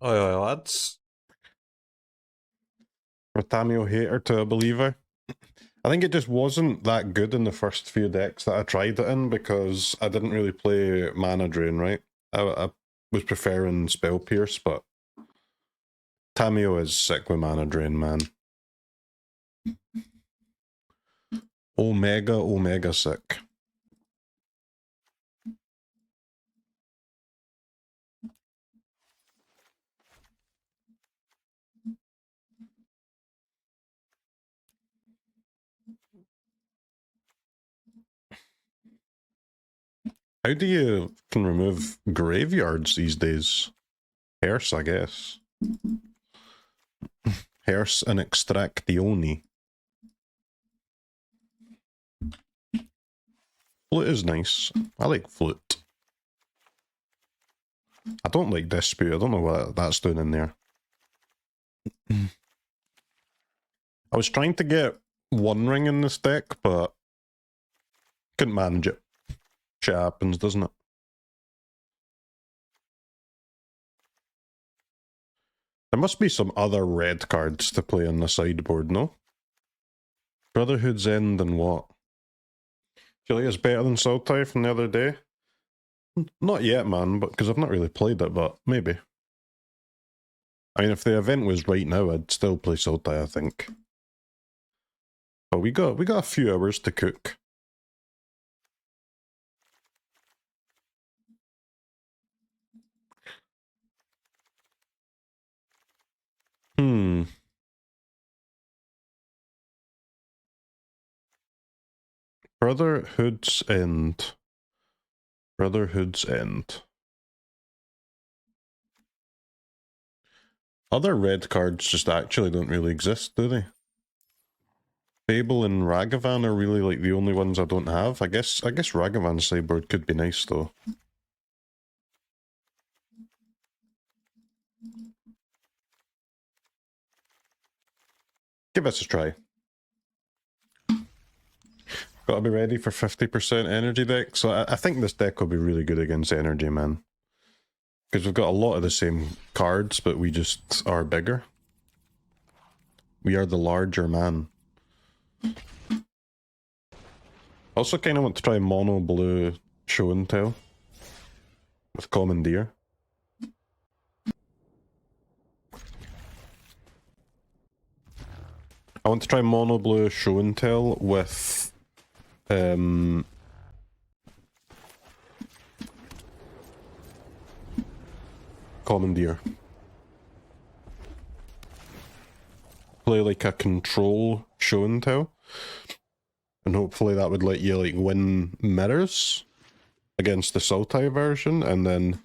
Oi, lads. A Tamiyo hater to a believer. I think it just wasn't that good in the first few decks that I tried it in because I didn't really play Mana Drain, right? I was preferring Spell Pierce, but Tamiyo is sick with Mana Drain, man. Omega sick. How do you can remove graveyards these days? Hearse, I guess. Hearse and Extractione. Flute is nice. I like Flute. I don't like Dispute. I don't know what that's doing in there. I was trying to get One Ring in this deck, but couldn't manage it. Shit happens, doesn't it? There must be some other red cards to play on the sideboard, no? Brotherhood's End and what? Feel like it's better than Sultai from the other day? Not yet, man, but because I've not really played it, but maybe. I mean, if the event was right now, I'd still play Sultai, I think. But we got a few hours to cook. Brotherhood's End. Brotherhood's End. Other red cards just actually don't really exist, do they? Fable and Ragavan are really like the only ones I don't have. I guess Ragavan's sideboard could be nice though. Give us a try. Gotta be ready for 50% energy deck. So I think this deck will be really good against energy, man. Because we've got a lot of the same cards, but we just are bigger. We are the larger man. Also kind of want to try mono blue show and tell with Commandeer. I want to try mono blue show and tell with Commandeer. Play like a control show and tell. And hopefully that would let you like win mirrors against the Sultai version, and then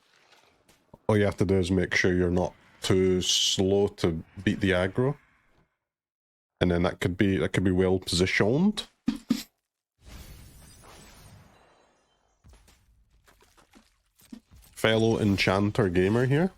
all you have to do is make sure you're not too slow to beat the aggro. And then that could be well positioned. Fellow Enchanter gamer here.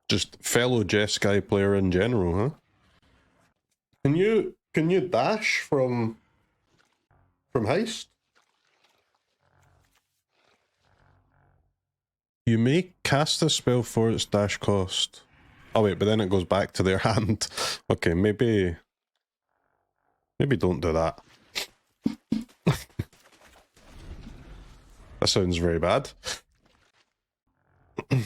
Just fellow Jeskai player in general, huh? Can you dash from Heist? You may cast a spell for its dash cost. Oh wait, but then it goes back to their hand. Okay, maybe don't do that. That sounds very bad.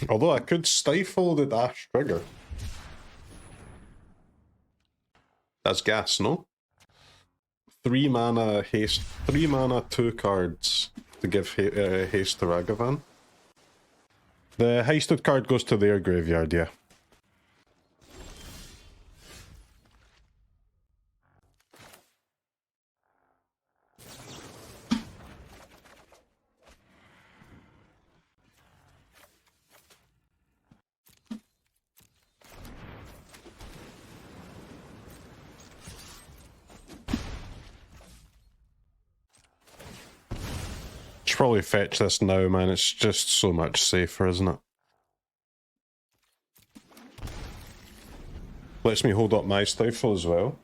Although I could stifle the dash trigger. That's gas, no? 3 mana haste, 3 mana 2 cards to give haste to Ragavan. The hasted card goes to their graveyard, yeah. should probably fetch this now, man. It's just so much safer, isn't it? Lets me hold up my Stifle as well.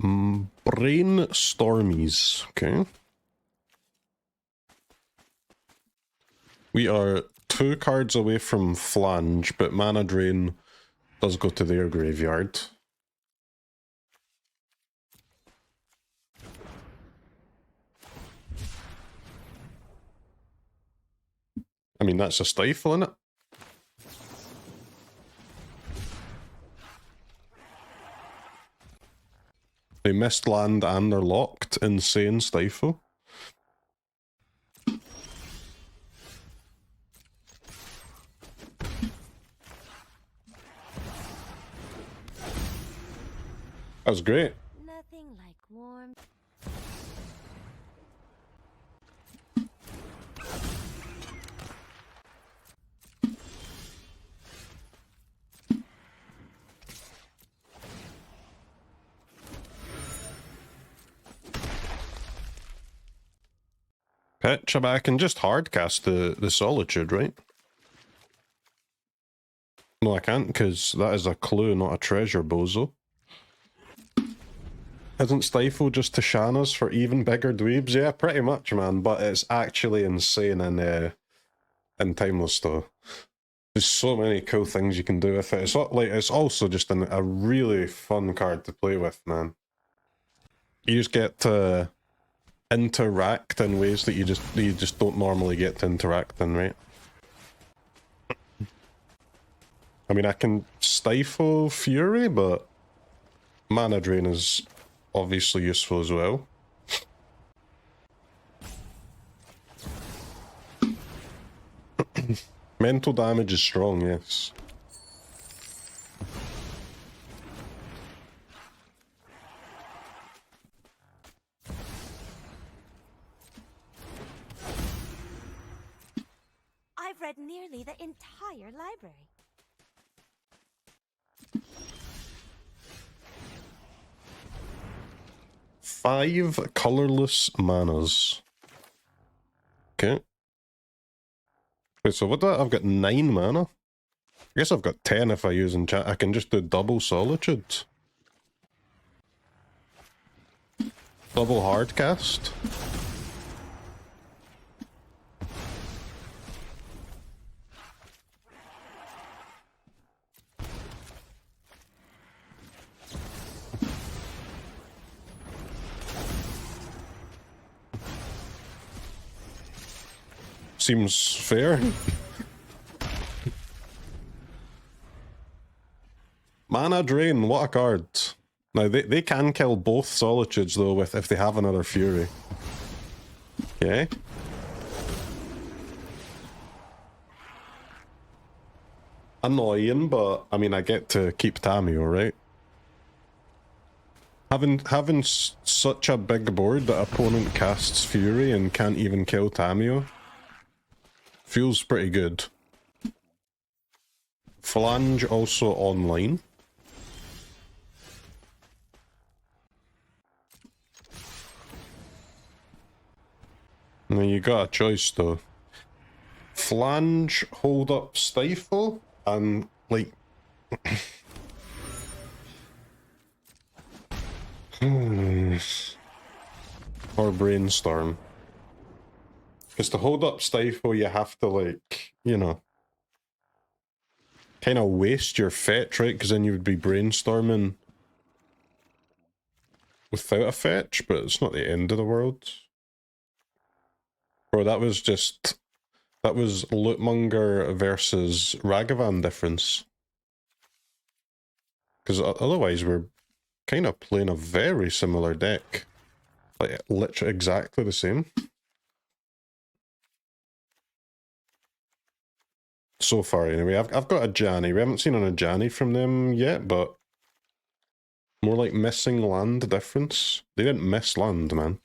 Brainstormies, okay. We are 2 cards away from Phlage, but Mana Drain does go to their graveyard. I mean, that's a Stifle, innit? They missed land and they're locked. Insane Stifle. That was great. Nothing like warm. Pitch, I can just hardcast the Solitude, right? No, I can't, because that is a clue, not a treasure, bozo. Isn't Stifle just Tishana's for even bigger dweebs? Yeah, pretty much, man, but it's actually insane in Timeless, though. There's so many cool things you can do with it. It's also just a really fun card to play with, man. You just get to interact in ways that you just don't normally get to interact in, right? I mean, I can Stifle Fury, but Mana Drain is obviously useful as well. Mental damage is strong, yes. I've read nearly the entire library. Five colorless manas. Okay. Wait, so what do I've got 9 mana? I guess I've got 10 if I use enchant. I can just do double Solitude. Double hardcast. Seems fair. Mana Drain, what a card. Now, they can kill both Solitudes, though, if they have another Fury. Okay. Annoying, but, I mean, I get to keep Tamiyo, right? Having such a big board that opponent casts Fury and can't even kill Tamiyo feels pretty good. Phlage also online. Now you got a choice though. Phlage, hold up Stifle, and like... or Brainstorm. Because to hold up Stifle, you have to, like, you know, kind of waste your fetch, right? Because then you would be brainstorming without a fetch, but it's not the end of the world. Bro, that was Lootmonger versus Ragavan difference. Because otherwise we're kind of playing a very similar deck. Like, literally exactly the same. So far, anyway. I've got Ajani. We haven't seen an Ajani from them yet, but more like missing land difference. They didn't miss land, man.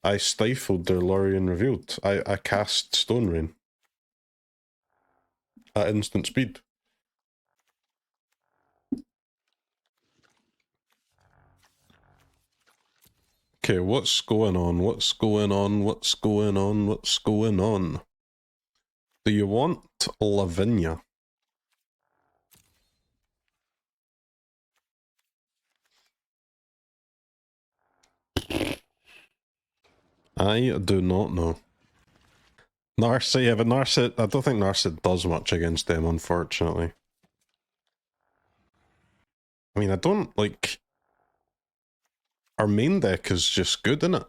I stifled their Lorien Revealed. I cast Stone Rain at instant speed. Okay, what's going on? What's going on? What's going on? What's going on? Do you want Lavinia? I do not know. Narset, yeah, but Narset, I don't think Narset does much against them, unfortunately. I mean, I don't, like... Our main deck is just good, isn't it?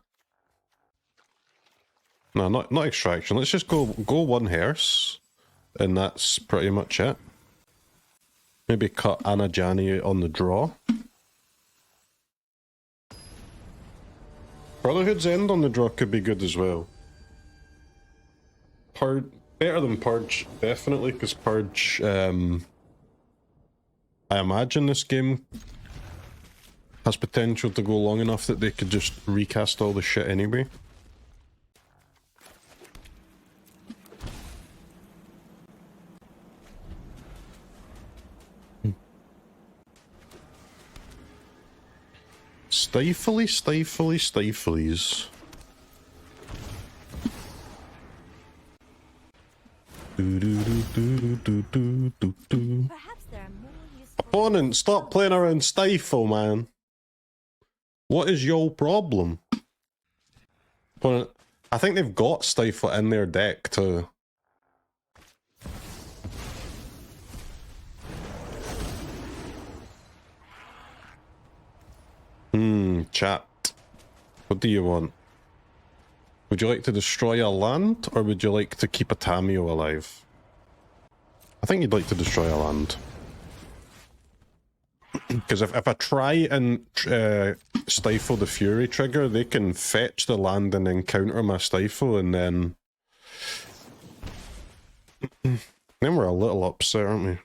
No, not Extraction. Let's just go one Hearse, and that's pretty much it. Maybe cut Ajani on the draw. Brotherhood's End on the draw could be good as well. Better than Purge, definitely, because Purge, I imagine this game has potential to go long enough that they could just recast all the shit anyway. Stifleys. Perhaps there are more useful... Opponent, stop playing around Stifle, man. What is your problem? Opponent, I think they've got Stifle in their deck too. Chat. What do you want? Would you like to destroy a land, or would you like to keep a Tamiyo alive? I think you'd like to destroy a land. Because if I try and stifle the Fury trigger, they can fetch the land and then counter my Stifle, and then... then we're a little upset, aren't we?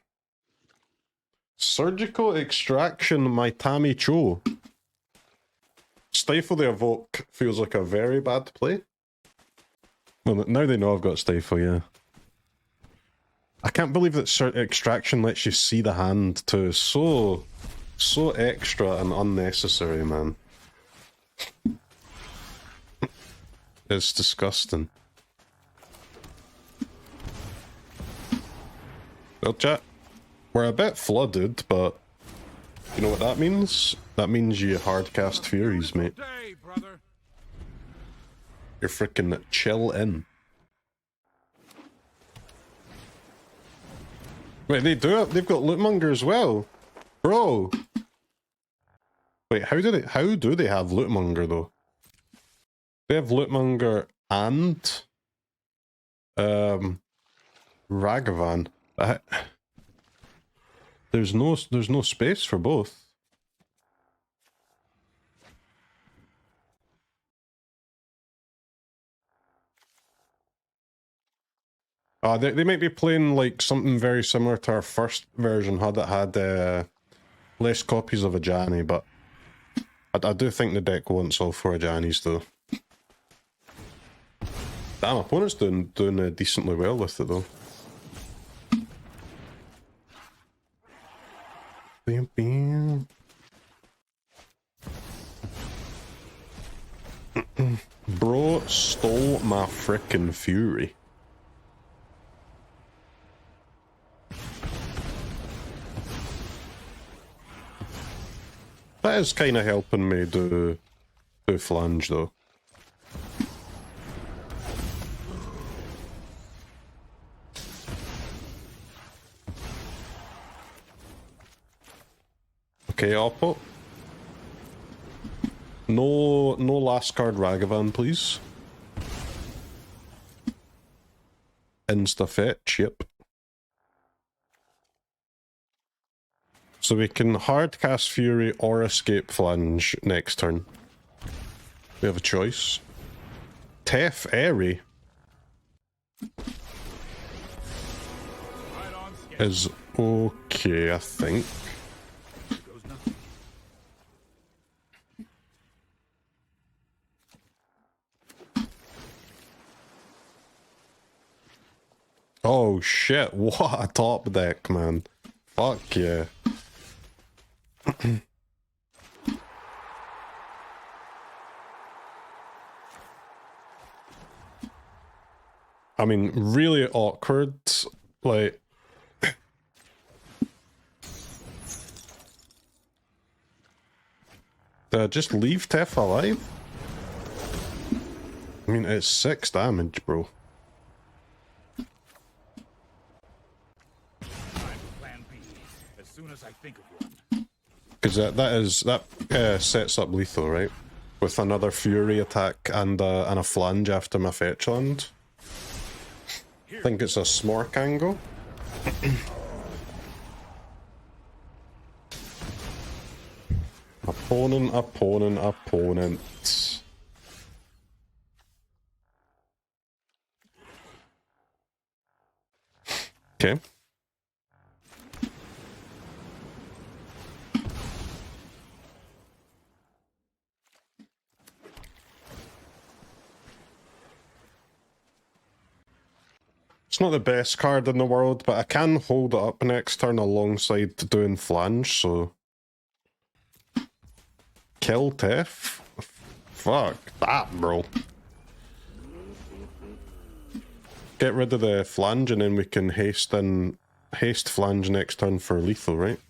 Surgical Extraction, my Tammy Cho. Stifle the Evoke feels like a very bad play. Well, now they know I've got Stifle, yeah. I can't believe that Extraction lets you see the hand too. So extra and unnecessary, man. It's disgusting. Well, chat, we're a bit flooded, but you know what that means? That means you hardcast Furies, mate. You're freaking chill in. Wait, they do it? They've got Lootmonger as well. Bro. Wait, how do they have Lootmonger though? They have Lootmonger and Ragavan. There's no space for both. They might be playing like something very similar to our first version that had less copies of Ajani, but I do think the deck wants all 4 Ajanis though. Damn, opponent's doing decently well with it though. Bam, bam. Bro stole my frickin' Fury. That is kind of helping me do Phlage though. Okay, Oppo. No last card Ragavan, please. Insta fetch, yep. So we can hardcast Fury or escape Phlage next turn. We have a choice. Tef Airy is okay, I think. Oh shit, what a top deck, man. Fuck yeah. I mean, really awkward. Like, just leave Tef alive? I mean, it's 6 damage, bro. Plan B, as soon as I think of one. Because that sets up lethal, right? With another Fury attack and a Phlage after my fetch land. I think it's a Smork angle. Opponent. Okay. It's not the best card in the world, but I can hold it up next turn alongside doing Phlage, so... Kill Tef? Fuck that, bro. Get rid of the Phlage and then we can haste Phlage next turn for lethal, right?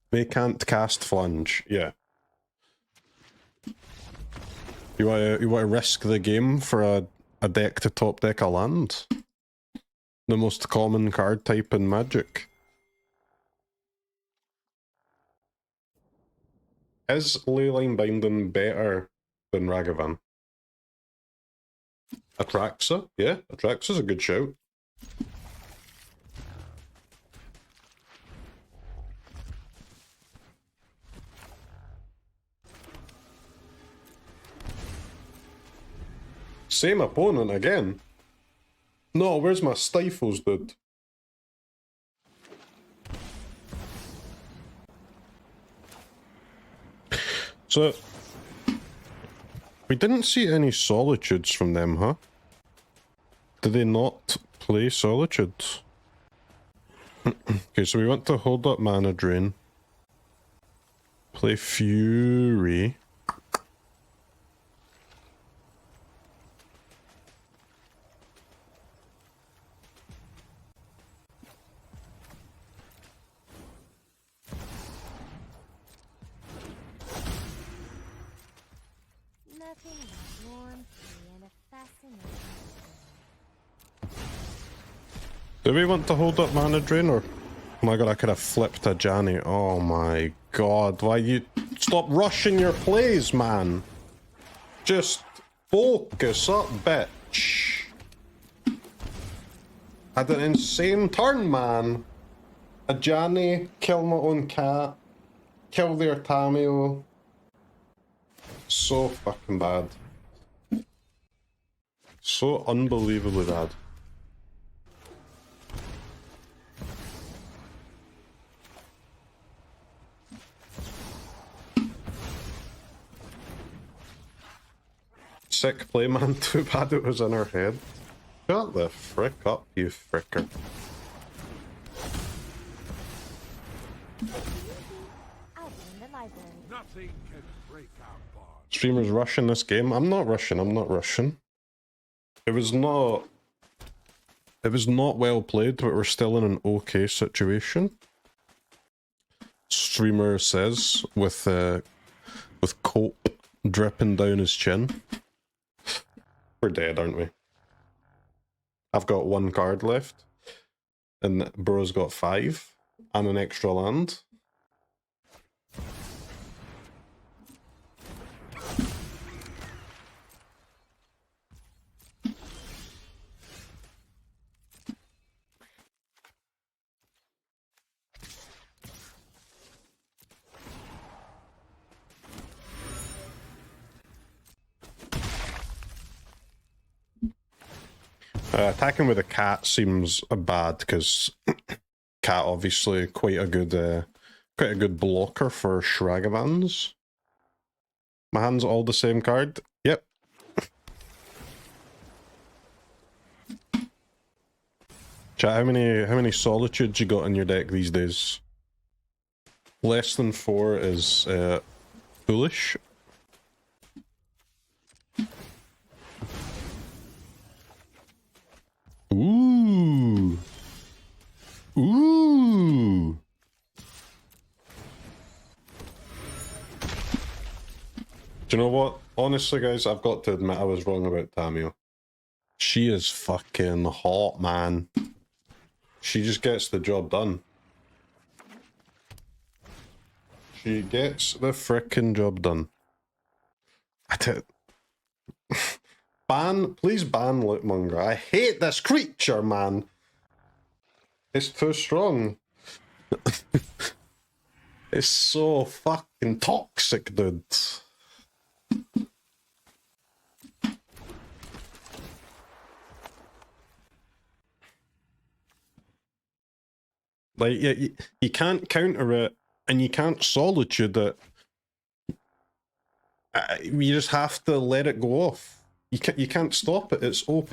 They can't cast Phlage, yeah. You want to risk the game for a deck to top deck a land? The most common card type in Magic. Is Leyline Binding better than Ragavan? Atraxa? Yeah, Atraxa's a good shout. Same opponent again? No, where's my Stifles, dude? So, we didn't see any Solitudes from them, huh? Did they not play Solitudes? Okay, so we want to hold up mana drain. Play Fury. Do we want to hold up mana drain or... Oh my god, I could have flipped Ajani. Oh my god, why you... Stop rushing your plays, man! Just focus up, bitch! Had an insane turn, man! Ajani, kill my own cat, kill their Tamiyo. So fucking bad. So unbelievably bad. Sick play, man. Too bad it was in her head. Shut the frick up, you fricker. Nothing can break our bond. Streamers rushing this game. I'm not rushing. It was not well played, but we're still in an okay situation. Streamer says with cope dripping down his chin. We're dead, aren't we? I've got 1 card left, and Bro's got 5 and an extra land. Attacking with a cat seems bad because cat obviously quite a good blocker for Ragavans. My hand's all the same card. Yep. Chat, how many Solitudes you got in your deck these days? Less than 4 is foolish. Ooh. Ooh. Do you know what? Honestly, guys, I've got to admit I was wrong about Tamiyo. She is fucking hot, man. She just gets the job done. She gets the frickin' job done. Please ban Lootmonger. I hate this creature, man. It's too strong. It's so fucking toxic, dude. Like, you can't counter it, and you can't Solitude it. You just have to let it go off. You can't stop it. It's OP.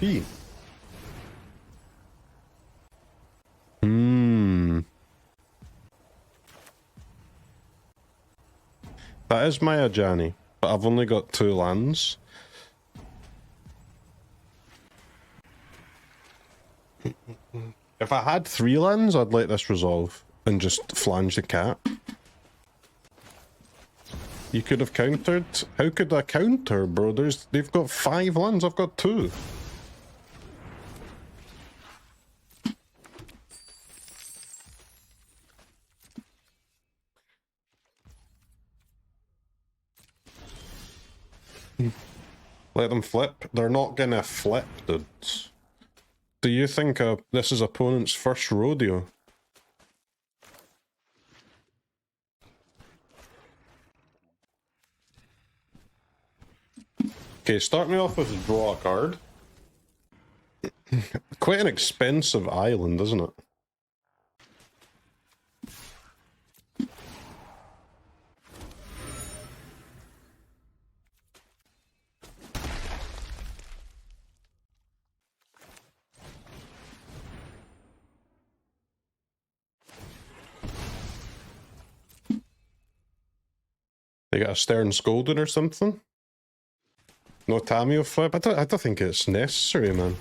That is my Ajani, but I've only got 2 lands. If I had 3 lands, I'd let this resolve and just flange the cat. You could have countered. How could I counter, bro? They've got 5 lands, I've got 2. Let them flip. They're not gonna flip, dudes. Do you think this is opponent's first rodeo? Okay, start me off with draw a card. Quite an expensive island, isn't it? They got a Stern Scalding or something? No Tamiyo flip? I don't think it's necessary, man.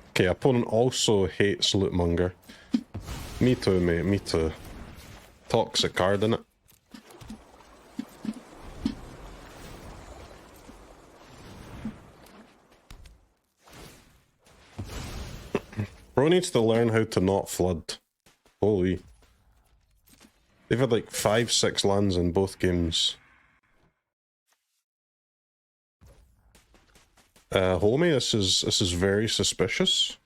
Okay, opponent also hates Lootmonger. Me too, mate, me too. Toxic card, innit? Bro needs to learn how to not flood. Holy. They've had like 5-6 lands in both games. Homie, this is very suspicious.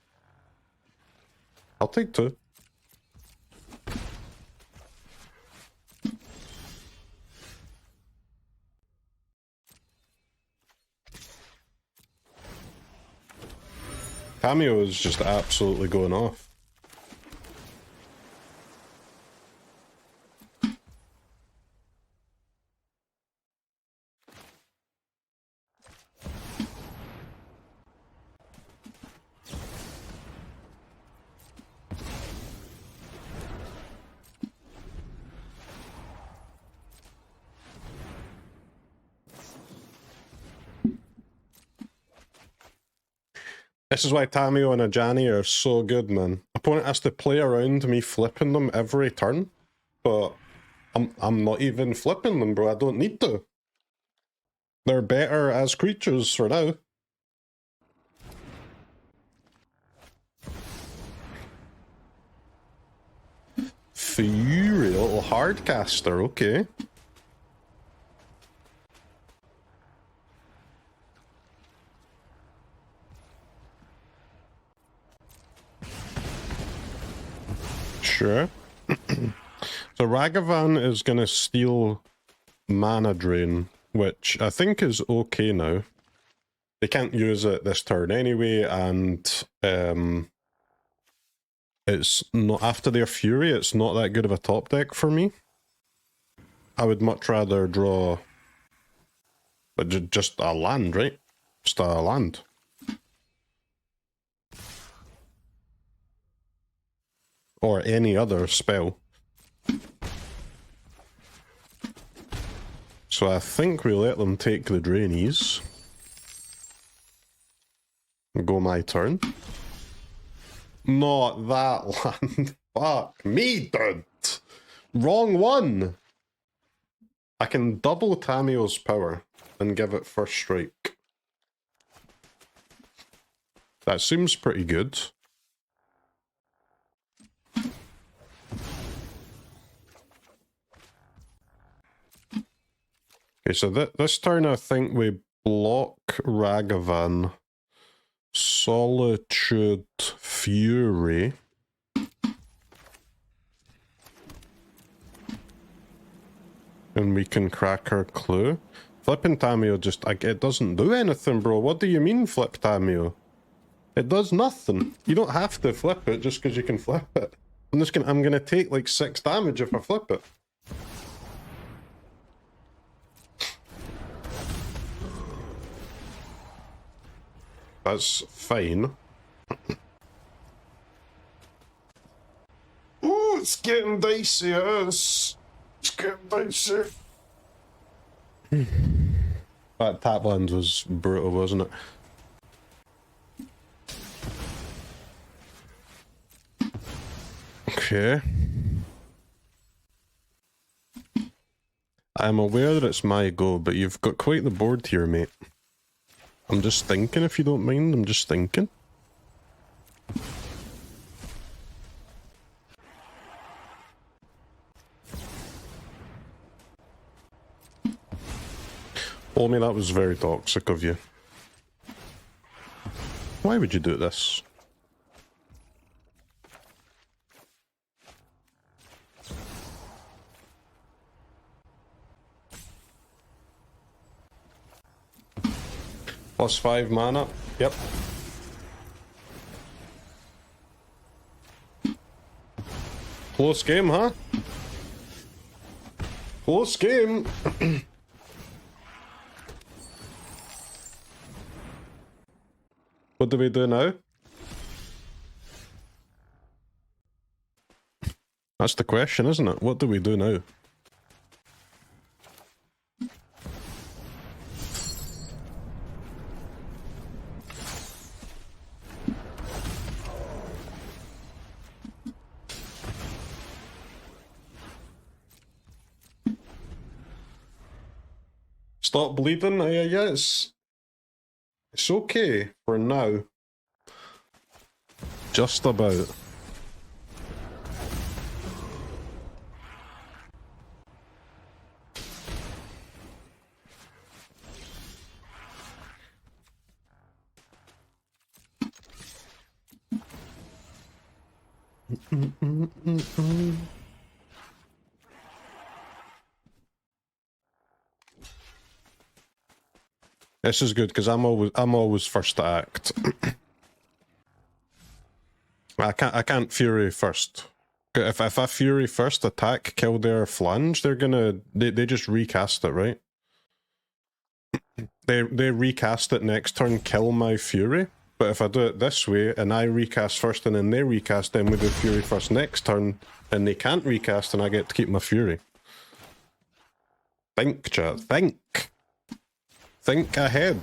I'll take 2. Tamiyo is just absolutely going off. This is why Tamiyo and Ajani are so good, man. Opponent has to play around me flipping them every turn, but I'm not even flipping them, bro. I don't need to. They're better as creatures for now. Fury, a little hardcaster, okay. Sure. So Ragavan is going to steal mana drain, which I think is okay now. They can't use it this turn anyway, and it's not after their Fury, it's not that good of a top deck for me. I would much rather draw but just a land, right? Just a land. or any other spell. So I think we let them take the drainies. Go my turn. Not that land. Fuck me, dude. Wrong one. I can double Tamiyo's power and give it first strike. That seems pretty good. Okay, so this turn I think we block Ragavan, Solitude, Fury. And we can crack our clue. Flipping Tamiyo just, it doesn't do anything, bro. What do you mean flip Tamiyo? It does nothing. You don't have to flip it just because you can flip it. I'm gonna take like 6 damage if I flip it. That's fine. Ooh, it's getting dicey, yes. It's getting dicey. That tap land was brutal, wasn't it? Okay. I'm aware that it's my go, but you've got quite the board here, mate. I'm just thinking, if you don't mind, I'm just thinking. Oh, me, that was very toxic of you. Why would you do this? +5 mana. Yep. Close game, huh? Close game. What do we do now? That's the question, isn't it? What do we do now? Stop bleeding? Yeah, it's okay for now. Just about. This is good because I'm always first to act. I can't Fury first. If I Fury first, attack, kill their Phlage, they just recast it, right? They recast it next turn, kill my Fury. But if I do it this way and I recast first and then they recast, then we do Fury first next turn and they can't recast and I get to keep my Fury. Think, chat. Think. Think ahead.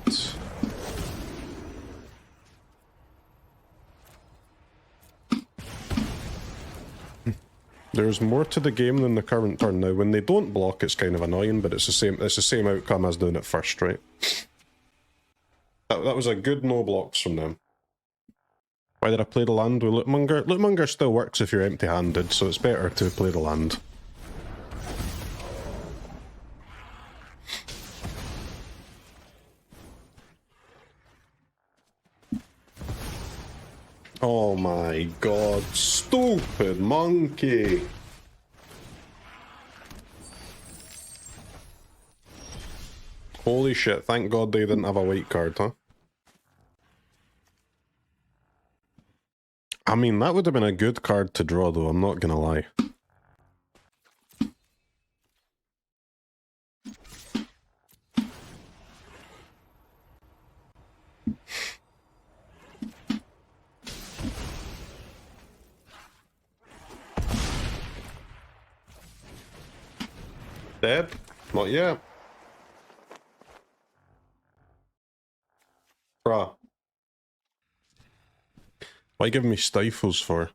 There's more to the game than the current turn now. When they don't block, it's kind of annoying, but it's the same outcome as doing it first, right? That was a good no blocks from them. Why did I play the land with Lootmonger? Lootmonger still works if you're empty-handed, so it's better to play the land. Oh my god, stupid monkey! Holy shit, thank god they didn't have a white card, huh? I mean, that would have been a good card to draw though, I'm not gonna lie. Dead? Not yet. Bruh. Why give me stifles for?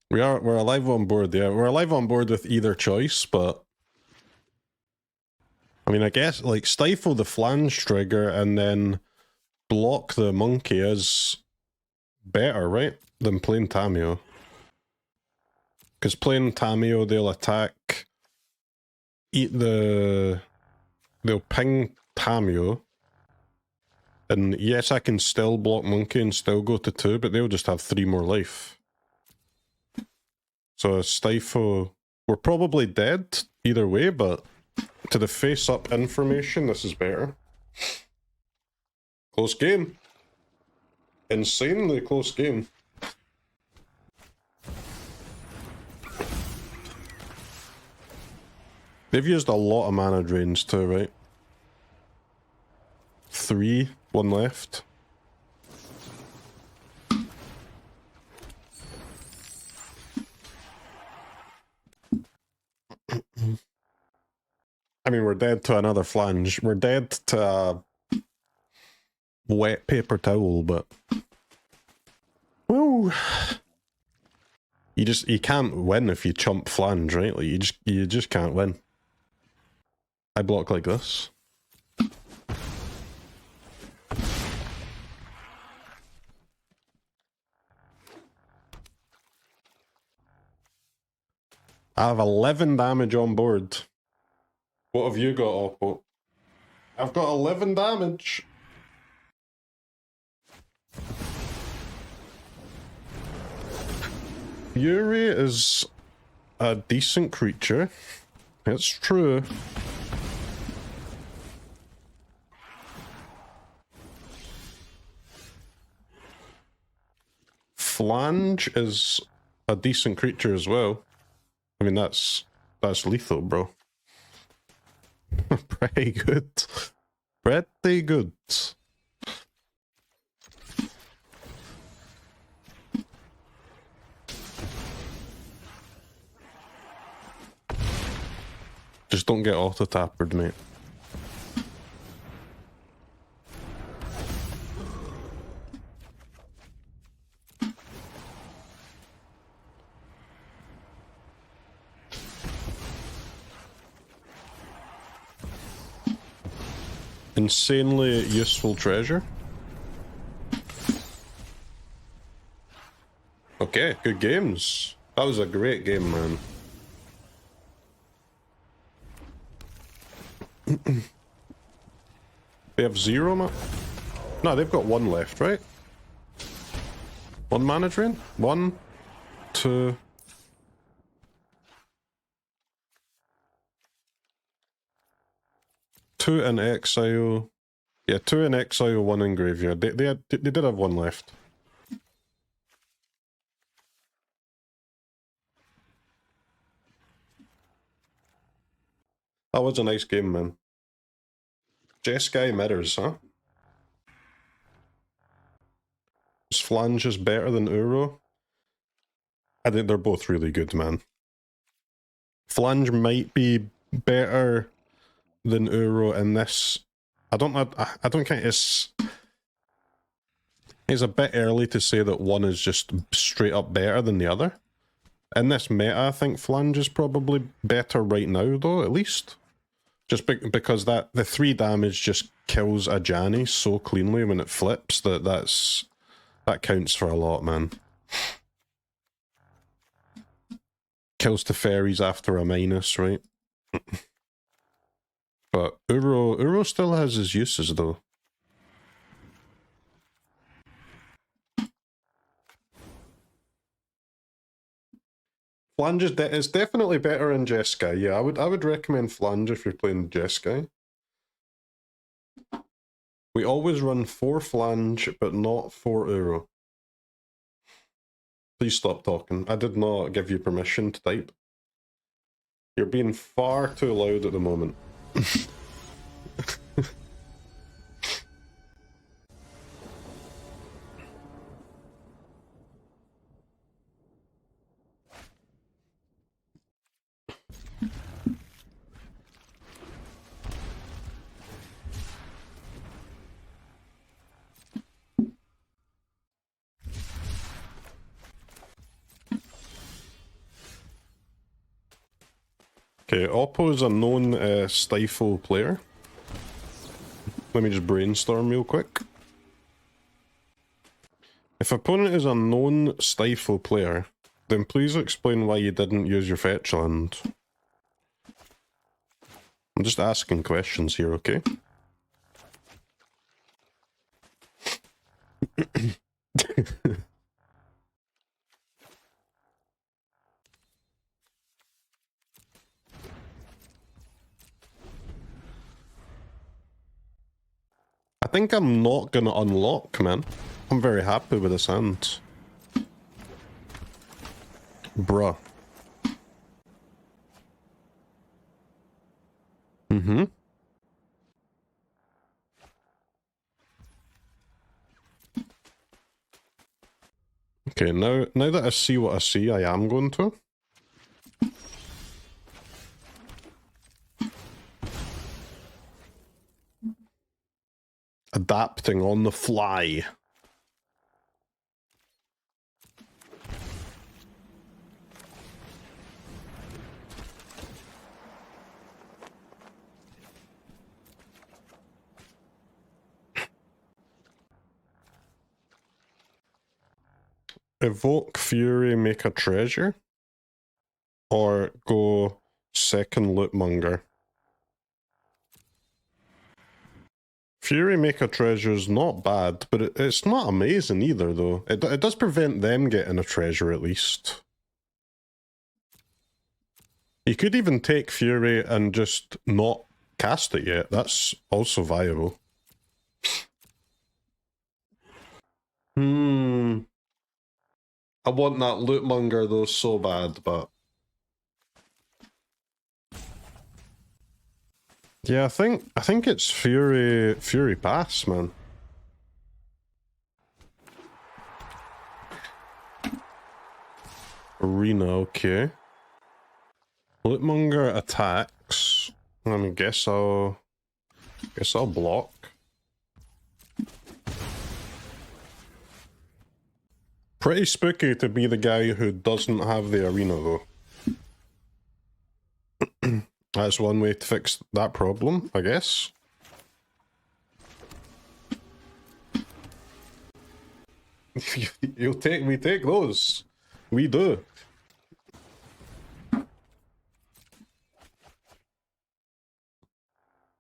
We're alive on board, yeah. We're alive on board with either choice, but I mean, I guess like stifle the flange trigger and then block the monkey is better, right? Than playing Tamiyo. Because playing Tamiyo, they'll attack, they'll ping Tamiyo, and yes, I can still block monkey and still go to 2, but they'll just have 3 more life. So Stifle, we're probably dead either way, but to the face-up information, this is better. Close game. Insanely close game. They've used a lot of mana drains too, right? 3, 1 left. I mean, we're dead to another flange. We're dead to a wet paper towel, but... Woo! You can't win if you chump flange, right? Like, you just can't win. I block like this. I have 11 damage on board. What have you got, Oppo? I've got 11 damage. Fury is a decent creature. It's true. Phlage is a decent creature as well. I mean, that's lethal, bro. Pretty good. Pretty good. Just don't get auto-tappered, mate. Insanely useful treasure. Okay, good games. That was a great game, man. They have 0 mana? No, they've got 1 left, right? 1 mana drain? 1, 2... 2 in exile. Yeah, 2 in exile, 1 in graveyard. They did have 1 left. That was a nice game, man. Jeskai mirrors, huh? Is Phlage better than Uro? I think they're both really good, man. Phlage might be better than Uro in this. I don't think it's a bit early to say that one is just straight up better than the other. In this meta, I think Phlage is probably better right now, though, at least. Just because the 3 damage just kills Ajani so cleanly when it flips that counts for a lot, man. Kills the fairies after a minus, right? But Uro still has his uses, though. Phlage is definitely better in Jeskai. Yeah, I would recommend Phlage if you're playing Jeskai. We always run 4 Phlage, but not 4 Uro. Please stop talking. I did not give you permission to type. You're being far too loud at the moment. Okay, Oppo is a known Stifle player. Let me just brainstorm real quick. If opponent is a known Stifle player, then please explain why you didn't use your fetch land. I'm just asking questions here, okay? I think I'm not gonna unlock, man. I'm very happy with this hand. Bruh. Mm-hmm. Okay, now that I see what I see, I am going to. Adapting on the fly. Evoke Fury, make a treasure, or go second Lootmonger. Fury, make a treasure is not bad, but it's not amazing either, though. It does prevent them getting a treasure at least. You could even take Fury and just not cast it yet. That's also viable. I want that Lootmonger though so bad, but yeah, I think it's Fury pass, man. Arena, okay. Lootmonger attacks. I guess I'll block. Pretty spooky to be the guy who doesn't have the arena though. That's one way to fix that problem, I guess. We take those. We do.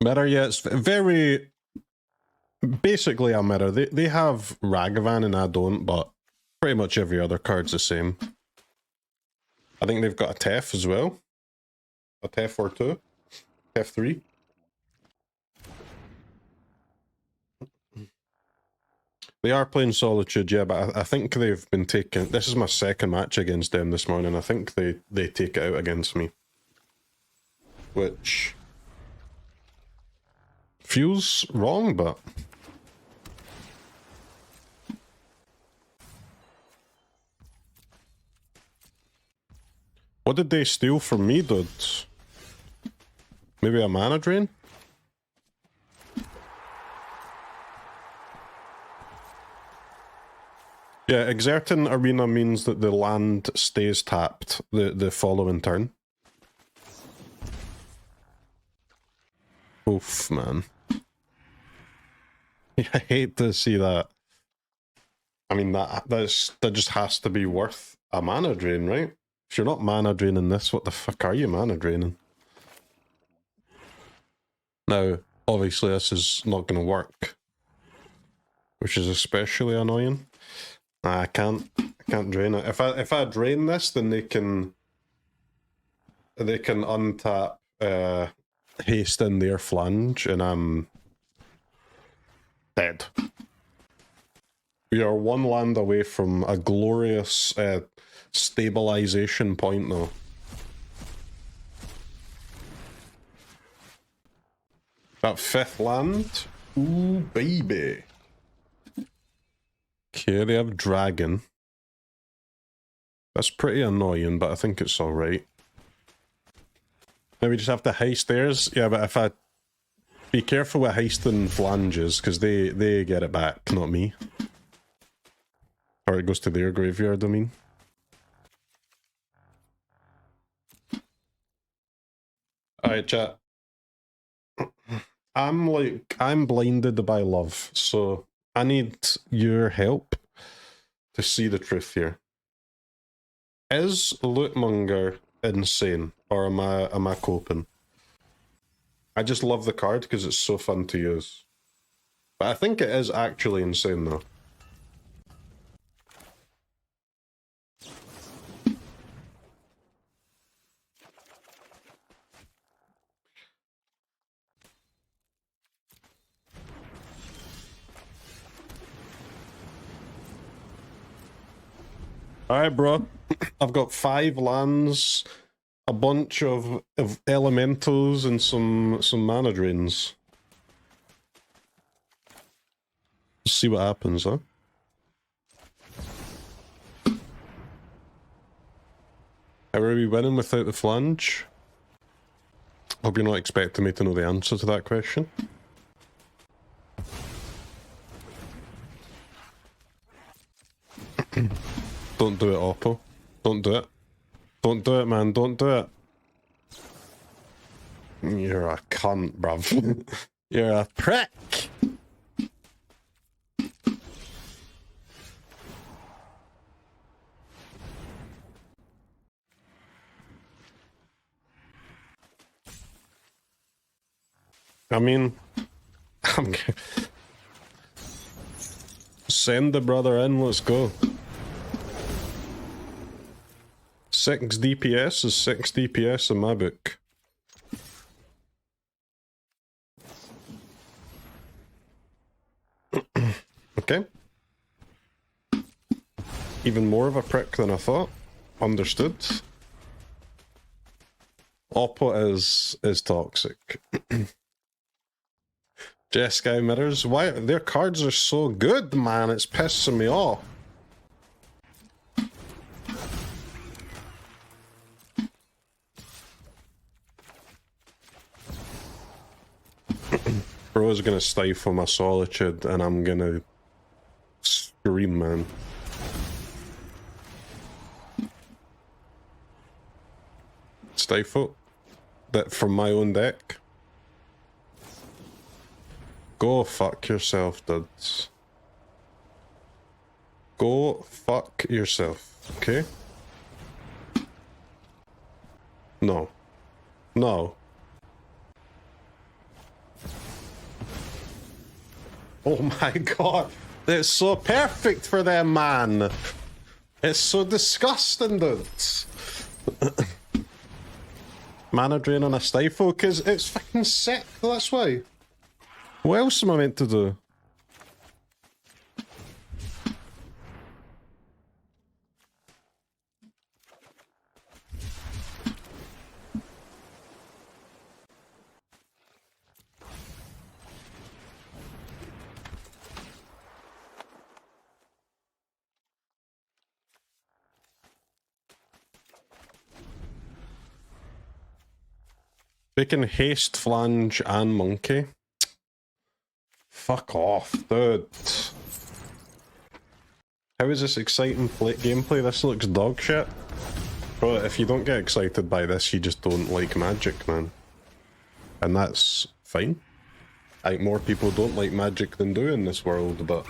Mirror, yeah, it's very basically a mirror. They have Ragavan and I don't, but pretty much every other card's the same. I think they've got a Tef as well. A Tef or two. Tef 3. They are playing Solitude, yeah, but I think they've been taking... This is my second match against them this morning. I think they take it out against me. Which feels wrong, but... What did they steal from me, dude? Maybe a mana drain? Yeah, exerting arena means that the land stays tapped the following turn. Oof, man. I hate to see that. I mean, that just has to be worth a mana drain, right? If you're not mana draining this, what the fuck are you mana draining? Now, obviously this is not going to work, which is especially annoying. I can't drain it. If I drain this, then they can untap haste in their Phlage, and I'm dead. We are one land away from a glorious stabilization point, though. That 5th land. Ooh, baby. Okay, they have dragon. That's pretty annoying, but I think it's alright. Now we just have to heist theirs. Yeah, but if I... Be careful with heisting Phlages, because they get it back, not me. Or it goes to their graveyard, I mean. Alright, chat. I'm blinded by love, so I need your help to see the truth here. Is Lootmonger insane, or am I coping? I just love the card because it's so fun to use. But I think it is actually insane though. Alright, bro. I've got 5 lands, a bunch of elementals, and some mana drains. Let's see what happens, huh? How are we winning without the Phlage? Hope you're not expecting me to know the answer to that question. Don't do it, Oppo. Don't do it. Don't do it, man. Don't do it. You're a cunt, bruv. You're a prick. I mean, send the brother in, let's go. 6 DPS is 6 DPS in my book. Okay. Even more of a prick than I thought. Understood. Oppo is toxic. Jeskai mirrors. Why their cards are so good, man? It's pissing me off. Bro's gonna stifle my Solitude and I'm gonna scream, man. Stifle? That from my own deck? Go fuck yourself, dudes. Go fuck yourself, okay? No. No. Oh my god. It's so perfect for them, man. It's so disgusting, dudes. Mana drain on a Stifle, because it's fucking sick, that's why. What else am I meant to do? They can haste, Phlage, and monkey. Fuck off, dude. How is this exciting gameplay? This looks dog shit. But if you don't get excited by this, you just don't like Magic, man. And that's fine. I think more people don't like Magic than do in this world, but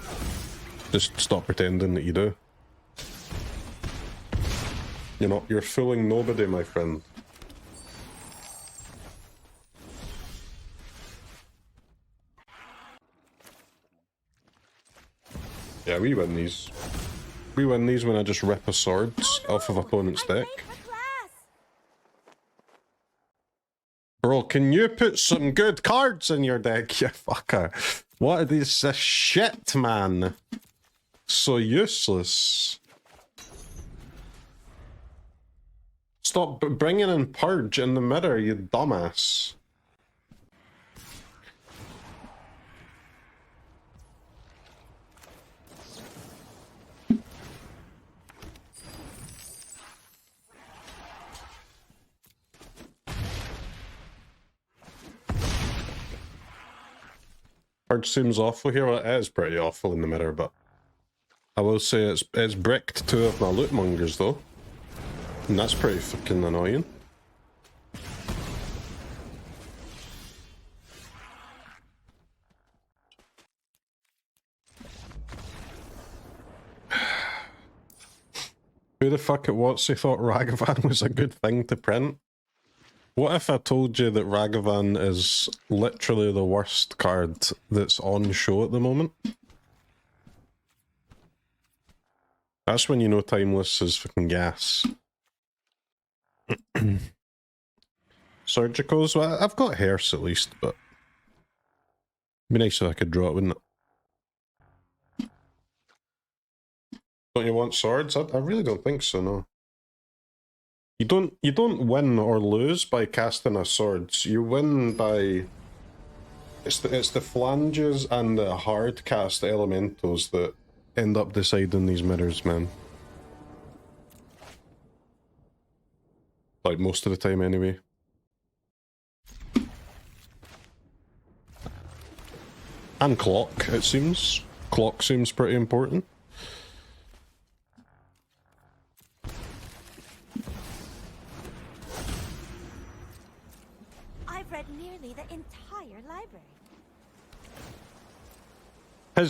just stop pretending that you do. You're fooling nobody, my friend. Yeah, we win these. We win these when I just rip a swords off of opponent's deck. Bro, can you put some good cards in your deck, you fucker? What are these shit, man? So useless. Stop bringing in Purge in the mirror, you dumbass. Purge seems awful here. Well, it is pretty awful in the mirror, but I will say it's bricked 2 of my Lootmongers though. And that's pretty fucking annoying. Who the fuck at WotC thought Ragavan was a good thing to print? What if I told you that Ragavan is literally the worst card that's on show at the moment? That's when you know Timeless is fucking gas. Surgicals? Well, I've got Hearse at least, but it'd be nice if I could draw it, wouldn't it? Don't you want swords? I really don't think so, no. You don't win or lose by casting a swords. You win by it's the flanges and the hard cast elementals that end up deciding these mirrors, man. Like most of the time anyway. And clock, it seems. Clock seems pretty important. Nearly the entire library.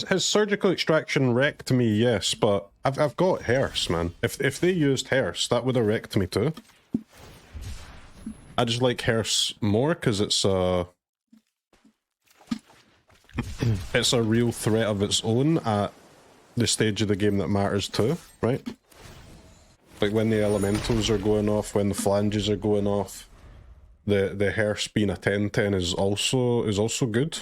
Has surgical extraction wrecked me? Yes, but I've got Hearse, man. If they used Hearse, that would have wrecked me too. I just like Hearse more because it's a it's a real threat of its own at the stage of the game that matters too, right? Like when the elementals are going off, when the flanges are going off. The Hearse being a 10/10 is also good.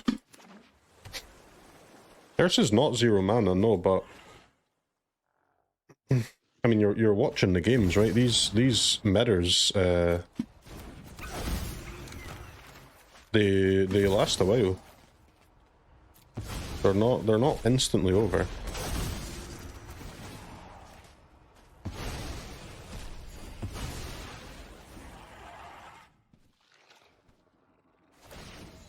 Hearse is not 0 mana, no, but I mean you're watching the games, right? These mirrors they last a while. They're not instantly over.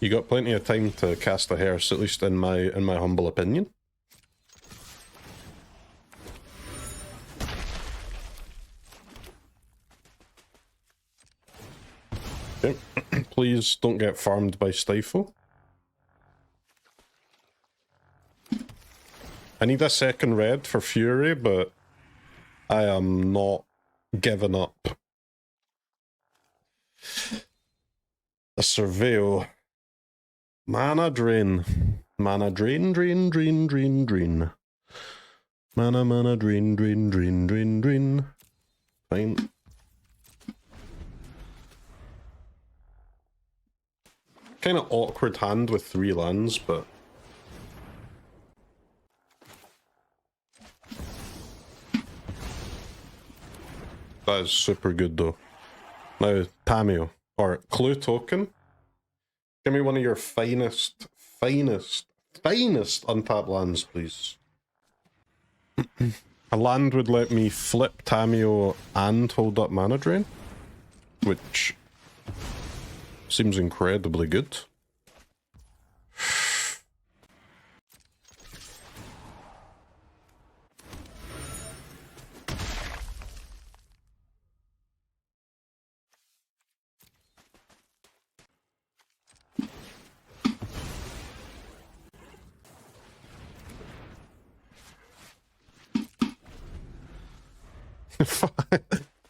You got plenty of time to cast a Hearse, at least in my humble opinion. Okay. Please don't get farmed by Stifle. I need a second red for Fury, but I am not giving up. A Surveil. Mana drain. Mana drain, drain, drain, drain, drain. Mana drain, drain, drain, drain, drain. Fine. Kind of awkward hand with 3 lands, but that is super good though. Now, Tamiyo, or Clue Token. Give me one of your finest untapped lands, please. A land would let me flip Tamiyo and hold up mana drain, which seems incredibly good.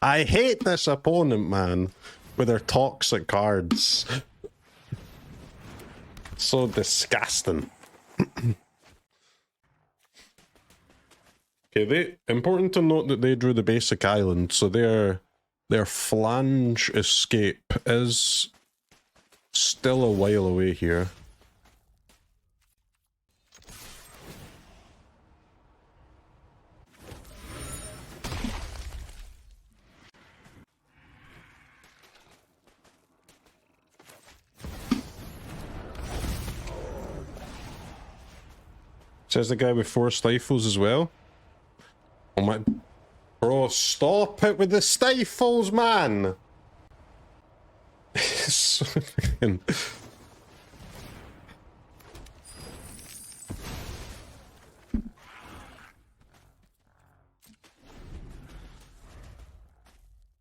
I hate this opponent, man, with their toxic cards. So disgusting. Okay, important to note that they drew the basic island, so their flange escape is still a while away here. Says the guy with 4 stifles as well. Oh my... Bro, stop it with the stifles, man!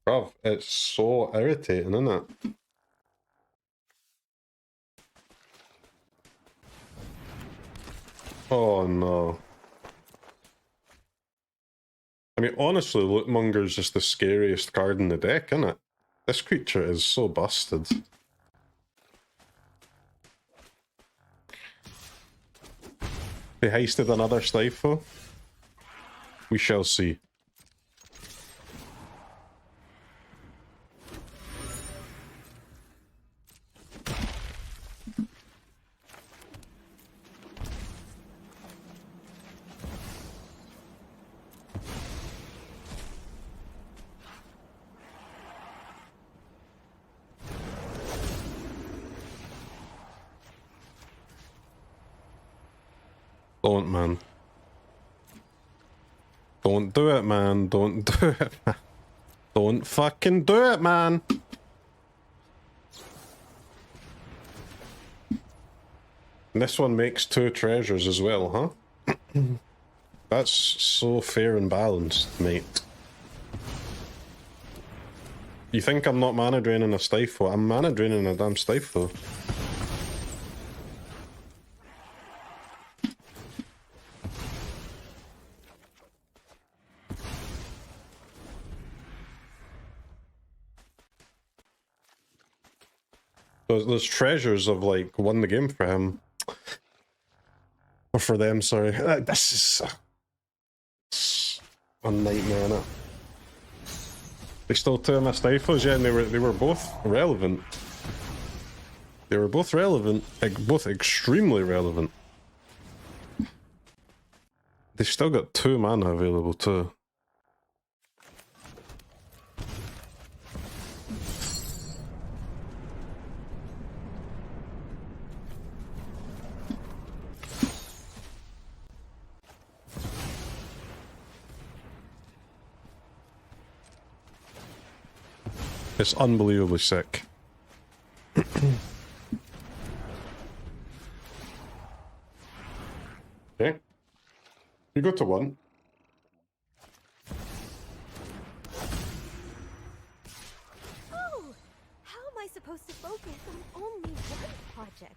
Bruv, it's so irritating, isn't it? Oh no. I mean, honestly, Lootmonger is just the scariest card in the deck, isn't it? This creature is so busted. They heisted another Stifle. We shall see. Don't, man. Don't do it, man. Don't do it, man. Don't fucking do it, man. And this one makes 2 treasures as well, huh? That's so fair and balanced, mate. You think I'm not mana draining a Stifle? I'm mana draining a damn Stifle. Those treasures have like won the game for him. Or for them, sorry. This is a nightmare, innit? They still 2 of my Stifles, yeah, and they were both relevant. They were both relevant, both extremely relevant. They still got 2 mana available too. It's unbelievably sick. Okay. You go to 1. Oh, how am I supposed to focus on only one project?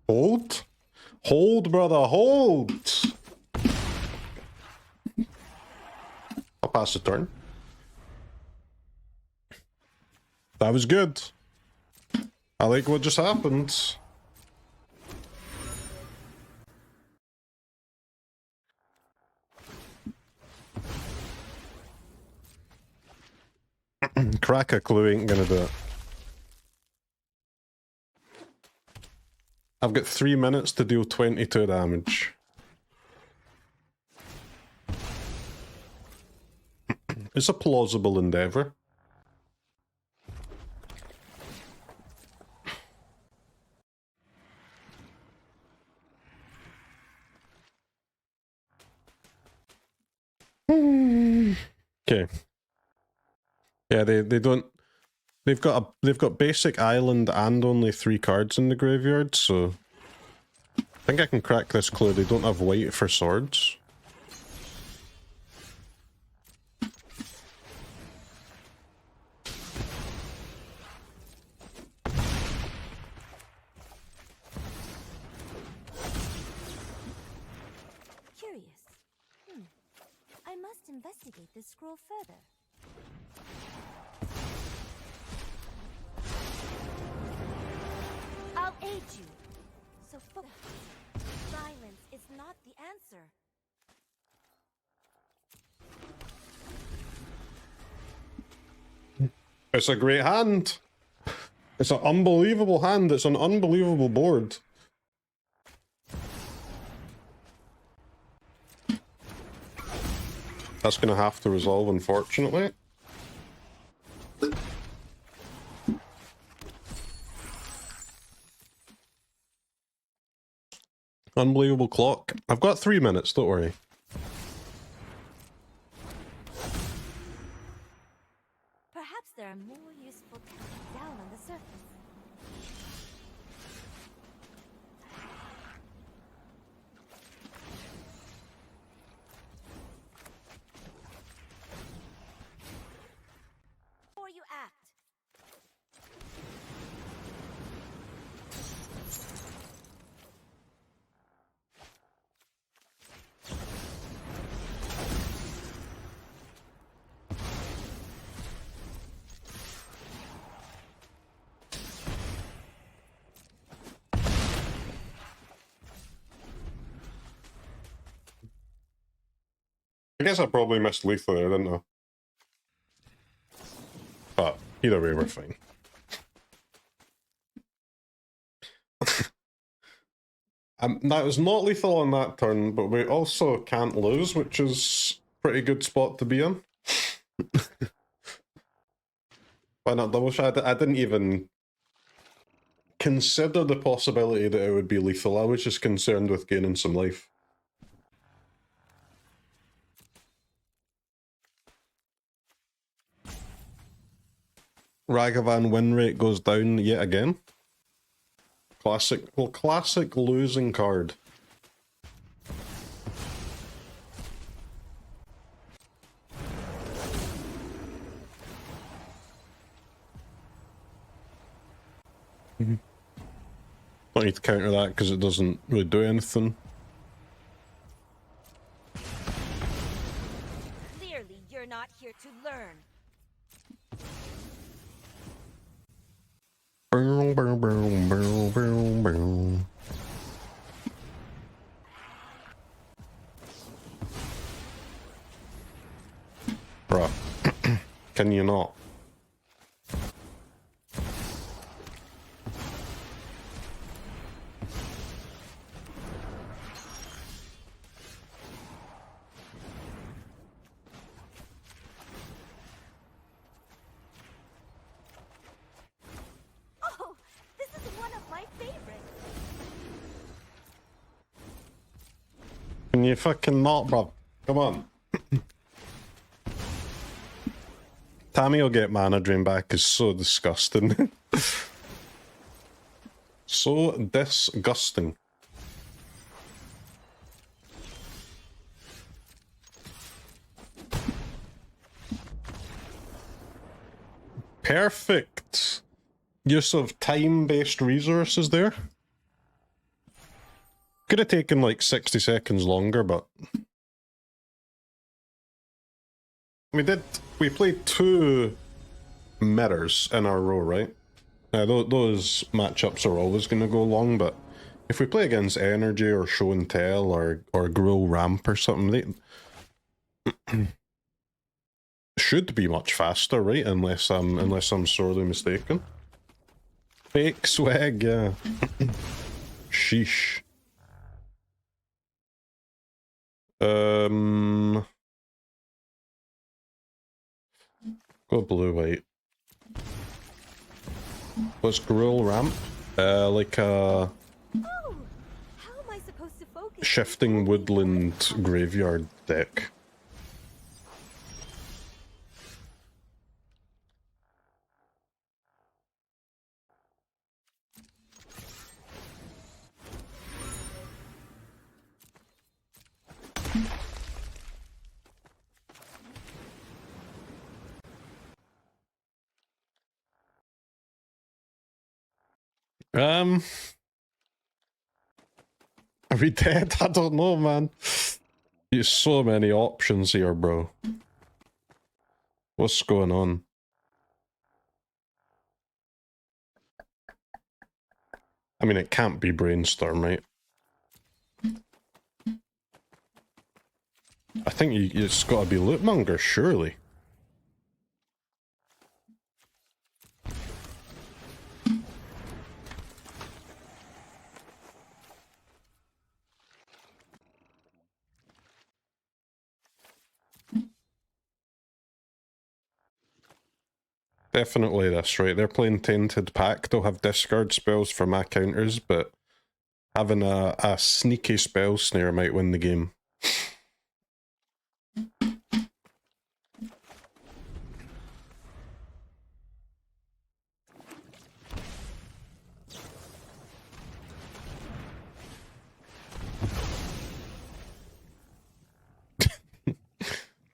Hold? Hold, brother, hold! I'll pass the turn. That was good. I like what just happened. Crack a clue ain't gonna do it. I've got 3 minutes to deal 22 damage. It's a plausible endeavor. Okay. Yeah, they don't. They've got basic island and only 3 cards in the graveyard, so I think I can crack this clue. They don't have white for swords. Curious. I must investigate this scroll further. I'll aid you. So silence is not the answer. It's a great hand. It's an unbelievable hand. It's an unbelievable board. That's going to have to resolve, unfortunately. Unbelievable clock. I've got 3 minutes, don't worry. Perhaps there are more useful tactics down on the surface. Before you act. I guess I probably missed lethal there, didn't I? But either way, we're fine. That was not lethal on that turn, but we also can't lose, which is a pretty good spot to be in. Why not double shot? I didn't even consider the possibility that it would be lethal. I was just concerned with gaining some life. Ragavan win rate goes down yet again. Classic losing card. Don't need to counter that because it doesn't really do anything. Clearly, you're not here to learn. Boom, boom, boom, boom, boom, boom. Bruh. Can you not? Oh, this is one of my favorites. Can you fucking not, bruv? Come on. Tamiyo get mana drain back is so disgusting. So disgusting. Perfect use of time-based resources there. Could have taken like 60 seconds longer, but we played 2 mirrors in a row, right? Those matchups are always going to go long, but if we play against Energy or Show and Tell or Grow Ramp or something, they should be much faster, right? Unless I'm sorely mistaken. Fake swag, yeah. Sheesh. Go blue-white. What's Gruel Ramp? Like a Oh, how am I supposed to focus? shifting woodland graveyard deck. Are we dead? I don't know, man. There's so many options here, bro. What's going on? I mean, it can't be Brainstorm, right? I think it's got to be Lootmonger, surely. definitely this, right? They're playing Tainted Pack. They'll have discard spells for my counters, but having a sneaky spell snare might win the game.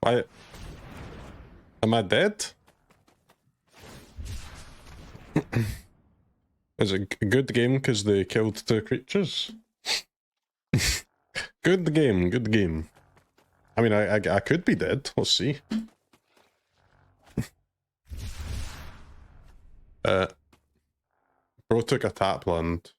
Why? Am I dead? Is it a good game because they killed 2 creatures? Good game, good game. I mean, I could be dead. We'll see. Bro took a tap land.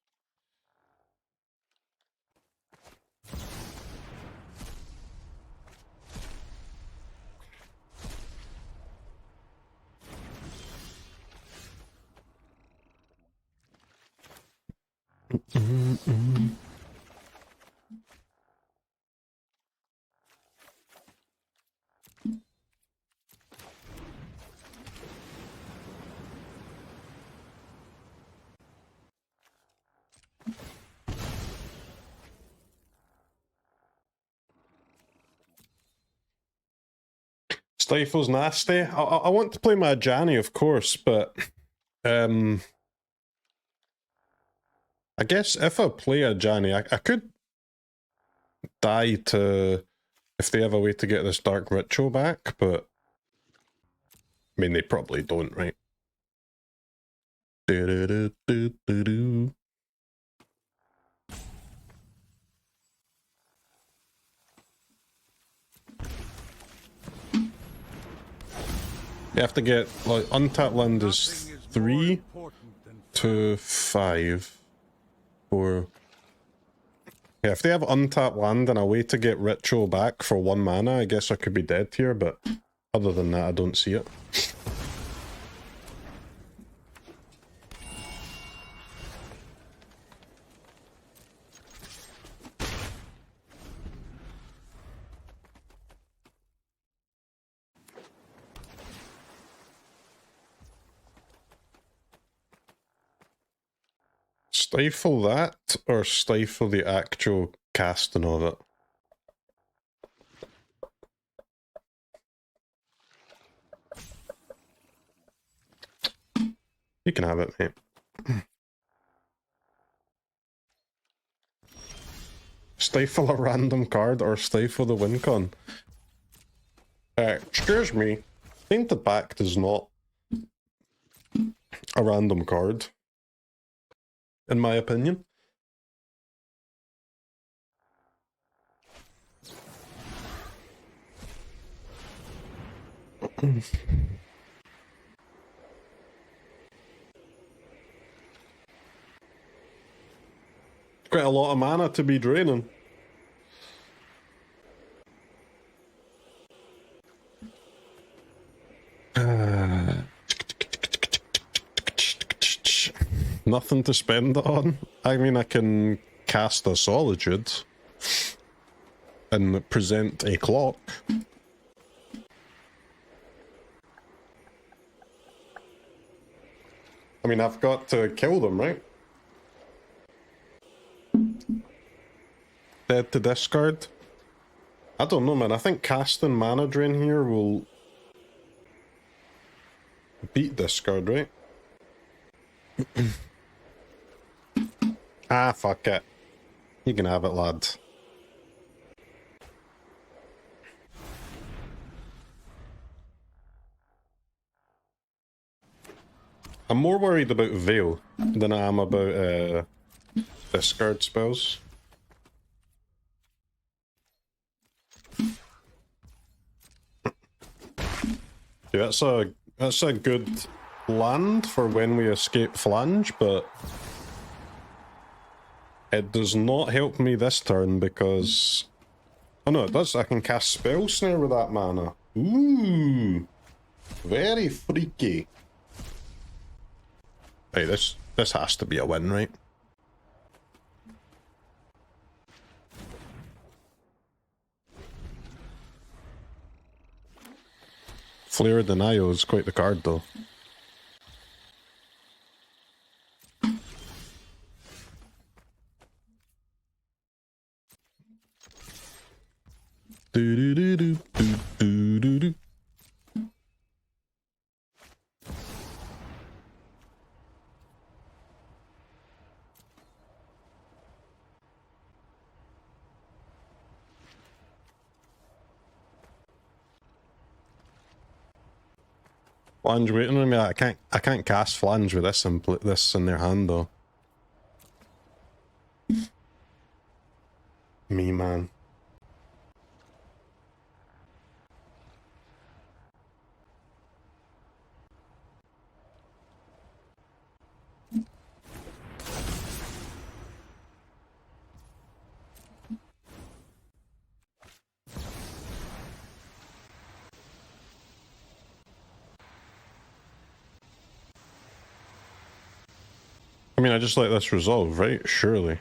Stifle's nasty. I want to play my Ajani, of course, but I guess if I play Ajani, I could die to if they have a way to get this Dark Ritual back, but I mean they probably don't, right? Do-do-do-do-do-do. You have to get, like, untapped land is 3 to 5. Or... yeah, if they have untapped land and a way to get Ritual back for 1 mana, I guess I could be dead here, but other than that, I don't see it. Stifle that, or stifle the actual casting of it? You can have it, mate. Stifle a random card, or stifle the win con? Excuse me. Tainted Pact is not a random card, in my opinion. Quite a lot of mana to be draining. Nothing to spend it on. I mean, I can cast a Solitude and present a clock. I mean, I've got to kill them, right? Dead to discard. I don't know, man. I think casting mana drain here will beat discard, right? Ah, fuck it. You can have it, lad. I'm more worried about Veil than I am about discard spells. Yeah, that's a good land for when we escape Phlage, but it does not help me this turn because... oh no, it does. I can cast Spell Snare with that mana. Ooh, very freaky. Hey, this has to be a win, right? Flare Denial is quite the card, though. Do do do do do do do. Flange waiting on me. I can't cast Flange with this in their hand though. Me man. I mean, I just let this resolve, right? Surely.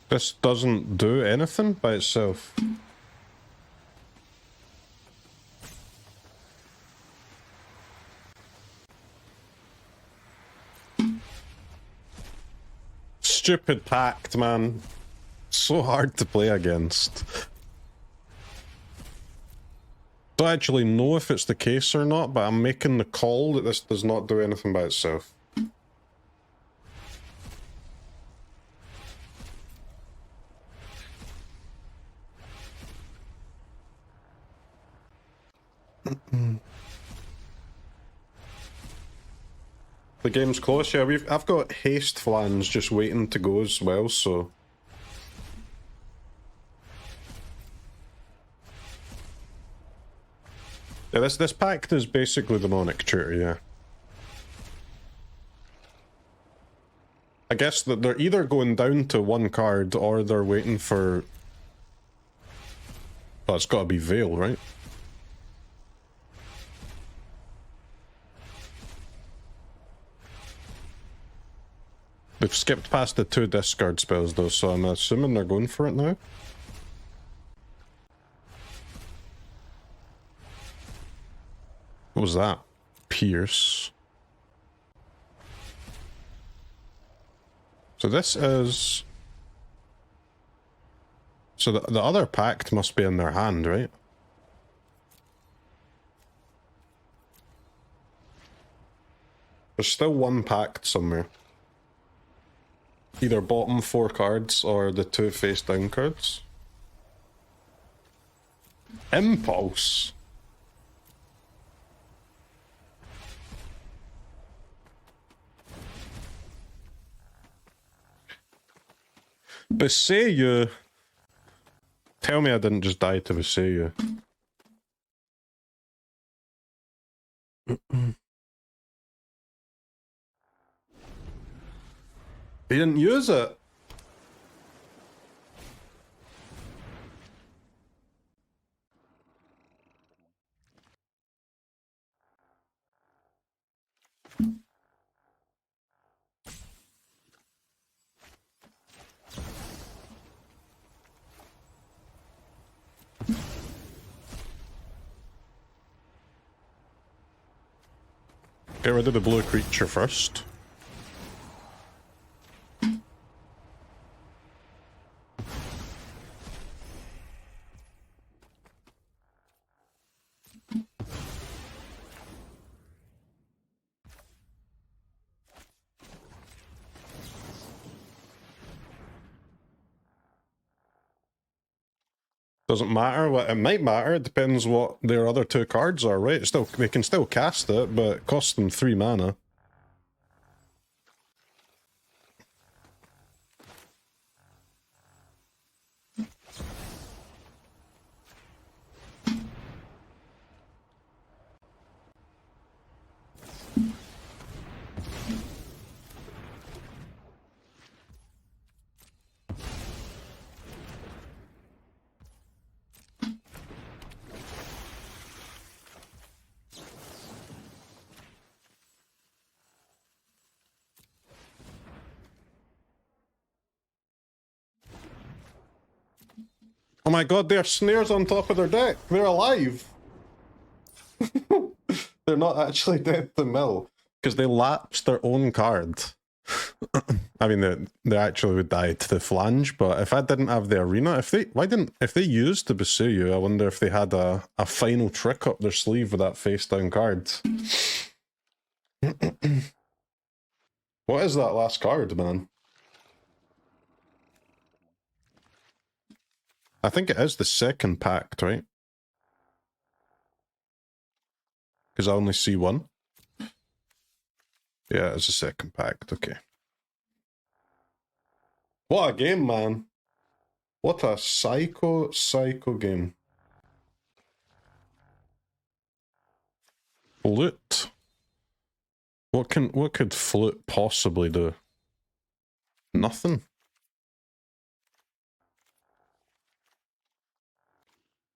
This doesn't do anything by itself. Stupid pact, man. So hard to play against. Don't actually know if it's the case or not, but I'm making the call that this does not do anything by itself. The game's close, yeah. I've got haste Flange just waiting to go as well, so. Yeah, this pact is basically demonic tutor, yeah. I guess that they're either going down to one card or they're waiting for. Oh, it's gotta be Veil, right? They've skipped past the 2 discard spells though, so I'm assuming they're going for it now. What was that? Pierce. So this is... So the other pact must be in their hand, right? There's still one pact somewhere. Either bottom 4 cards or the 2 face down cards. Impulse. Besayu. Tell me I didn't just die to Besayu. He didn't use it. Get rid of the blue creature first. Doesn't matter. What it might matter. It depends what their other 2 cards are, right? Still, they can still cast it, but it costs them 3 mana. Oh my god, they are snares on top of their deck. They're alive. They're not actually dead to mill because they lapsed their own card. I mean, they actually would die to the Phlage, but if I didn't have the arena, if they used the Basuyu, I wonder if they had a final trick up their sleeve with that face down card. What is that last card, man? I think it is the second pact, right? Because I only see one. Yeah, it's the second pact, okay. What a game, man. What a psycho game. Flute. What could Flute possibly do? Nothing.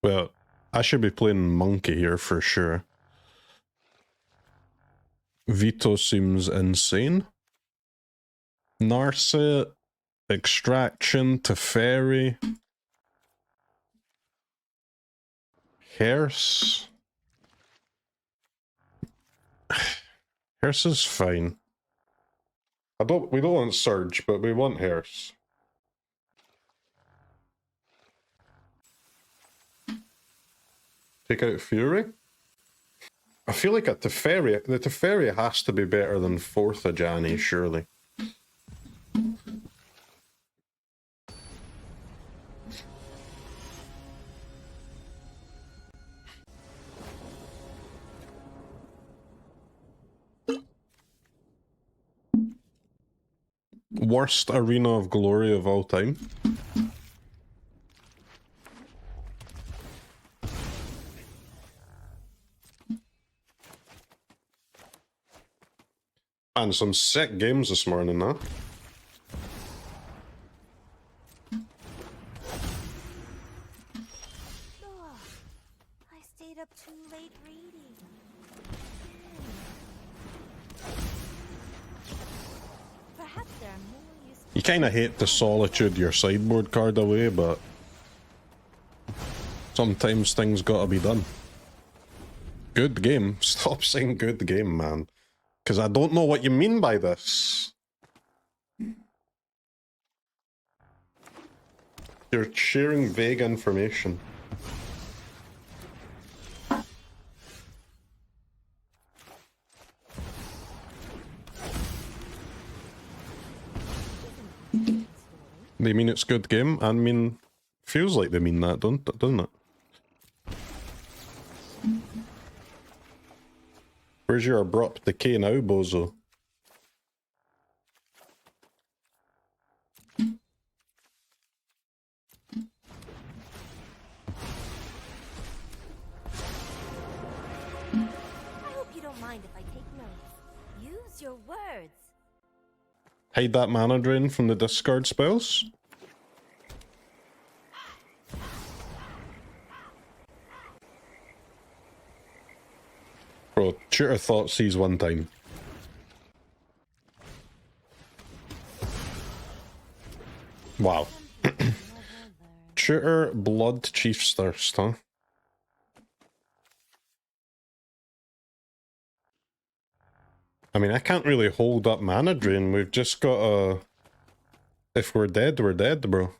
Well, I should be playing Monkey here for sure. Veto seems insane. Narset, Extraction, Teferi, Hearse. Hearse is fine. We don't want Surge, but we want Hearse. Take out Fury? I feel like the Teferi has to be better than 4th Ajani, surely. Worst Arena of Glory of all time. And some sick games this morning, huh? Oh, I stayed up too late reading. Perhaps there are more useful. You kind of hate to Solitude your sideboard card away, but sometimes things gotta be done. Good game. Stop saying good game, man. Because I don't know what you mean by this. You're sharing vague information. They mean it's good game? I mean, feels like they mean that, doesn't it? Where's your abrupt decay now, bozo? I hope you don't mind if I take notes. Use your words. Hide that mana drain from the discard spells? Bro, Tutor thought sees one time. Wow. Tutor Blood Chief's Thirst, huh? I mean, I can't really hold up mana drain. We've just got a... If we're dead, bro.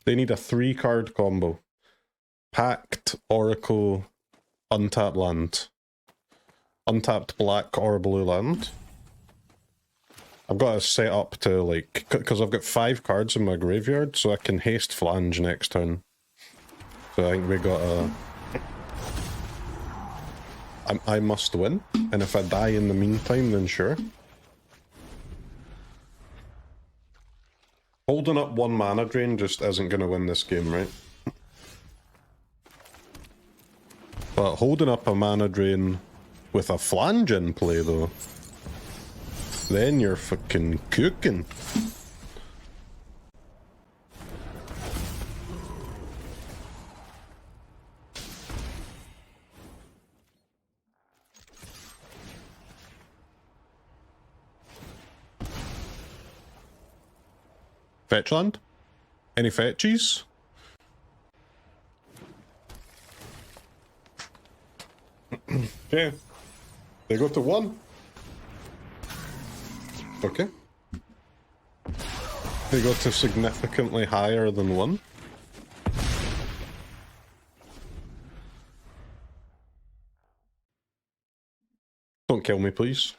They need a 3-card combo. Pact, Oracle, untapped land. Untapped black or blue land. I've got to set up to, like... Because I've got 5 cards in my graveyard, so I can haste Phlage next turn. So I think we got a... I must win, and if I die in the meantime, then sure. Holding up 1 mana drain just isn't going to win this game, right? But holding up a mana drain with a Phlage in play, though, then you're fucking cooking. Fetch land? Any fetchies? Okay. They go to 1. Okay. They go to significantly higher than 1. Don't kill me, please.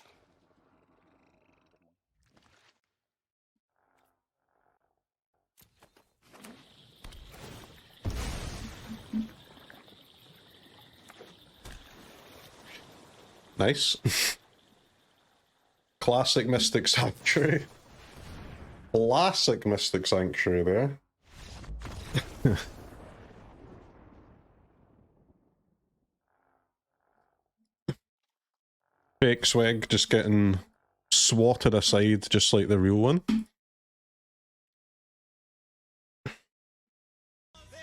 Nice. Classic Mystic Sanctuary. Classic Mystic Sanctuary there. Fake swag just getting swatted aside just like the real one.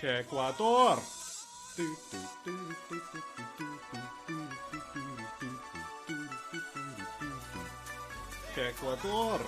Ecuador! Ecuador!